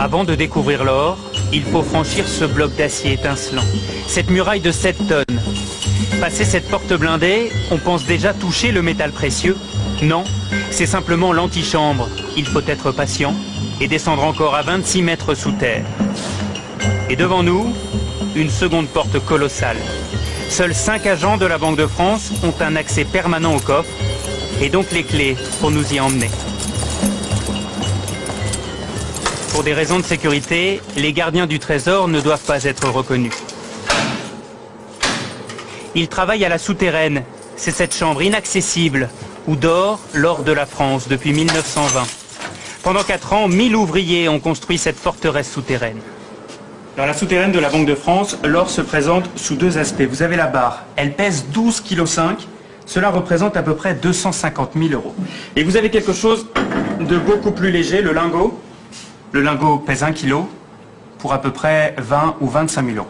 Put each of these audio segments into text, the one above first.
Avant de découvrir l'or, il faut franchir ce bloc d'acier étincelant, cette muraille de 7 tonnes. Passer cette porte blindée, on pense déjà toucher le métal précieux. Non, c'est simplement l'antichambre. Il faut être patient et descendre encore à 26 mètres sous terre. Et devant nous, une seconde porte colossale. Seuls 5 agents de la Banque de France ont un accès permanent au coffre et donc les clés pour nous y emmener. Pour des raisons de sécurité, les gardiens du trésor ne doivent pas être reconnus. Ils travaillent à la souterraine. C'est cette chambre inaccessible où dort l'or de la France depuis 1920. Pendant 4 ans, 1000 ouvriers ont construit cette forteresse souterraine. Dans la souterraine de la Banque de France, l'or se présente sous 2 aspects. Vous avez la barre, elle pèse 12,5 kg. Cela représente à peu près 250 000 €. Et vous avez quelque chose de beaucoup plus léger, le lingot. Le lingot pèse 1 kg pour à peu près 20 ou 25 000 €.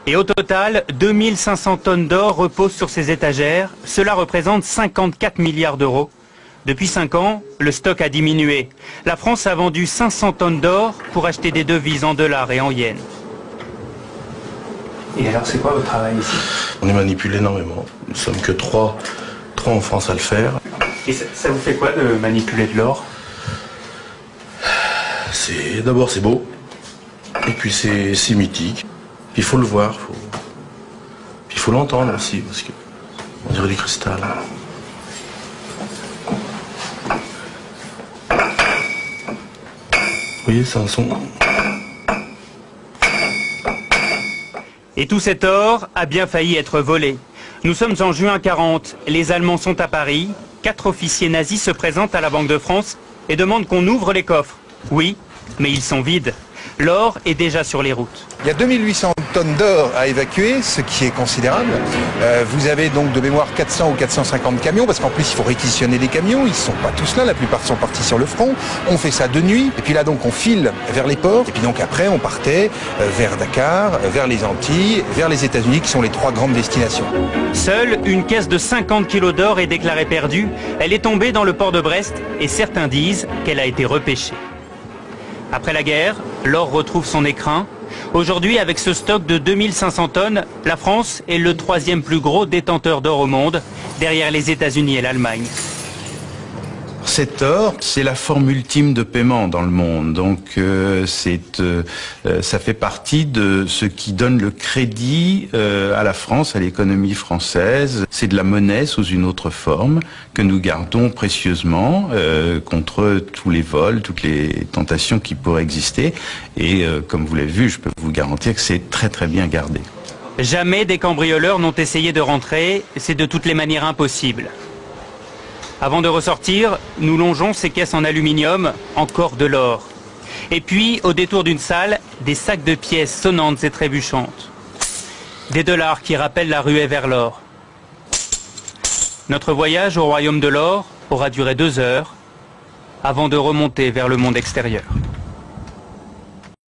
Et au total, 2500 tonnes d'or reposent sur ces étagères. Cela représente 54 milliards d'euros. Depuis 5 ans, le stock a diminué. La France a vendu 500 tonnes d'or pour acheter des devises en dollars et en yens. Et alors, c'est quoi votre travail ici? On est manipulé énormément. Nous sommes que 3 en France à le faire. Et ça vous fait quoi de manipuler de l'or? D'abord c'est beau, et puis c'est mythique. Il faut le voir, puis il faut l'entendre aussi, parce que on dirait du cristal. Vous voyez, c'est un son. Et tout cet or a bien failli être volé. Nous sommes en juin 40, les Allemands sont à Paris, 4 officiers nazis se présentent à la Banque de France et demandent qu'on ouvre les coffres. Oui, mais ils sont vides. L'or est déjà sur les routes. Il y a 2800 tonnes d'or à évacuer, ce qui est considérable. Vous avez donc de mémoire 400 ou 450 camions, parce qu'en plus il faut réquisitionner les camions, ils ne sont pas tous là, la plupart sont partis sur le front. On fait ça de nuit, et puis là donc on file vers les ports, et puis donc après on partait vers Dakar, vers les Antilles, vers les États-Unis, qui sont les 3 grandes destinations. Seule une caisse de 50 kilos d'or est déclarée perdue. Elle est tombée dans le port de Brest, et certains disent qu'elle a été repêchée. Après la guerre, l'or retrouve son écrin. Aujourd'hui, avec ce stock de 2500 tonnes, la France est le 3e plus gros détenteur d'or au monde, derrière les États-Unis et l'Allemagne. Cet or, c'est la forme ultime de paiement dans le monde. Donc, ça fait partie de ce qui donne le crédit à la France, à l'économie française. C'est de la monnaie sous une autre forme que nous gardons précieusement contre tous les vols, toutes les tentations qui pourraient exister. Et comme vous l'avez vu, je peux vous garantir que c'est très très bien gardé. Jamais des cambrioleurs n'ont essayé de rentrer. C'est de toutes les manières impossible. Avant de ressortir, nous longeons ces caisses en aluminium, encore de l'or. Et puis, au détour d'une salle, des sacs de pièces sonnantes et trébuchantes. Des dollars qui rappellent la ruée vers l'or. Notre voyage au royaume de l'or aura duré 2 heures, avant de remonter vers le monde extérieur.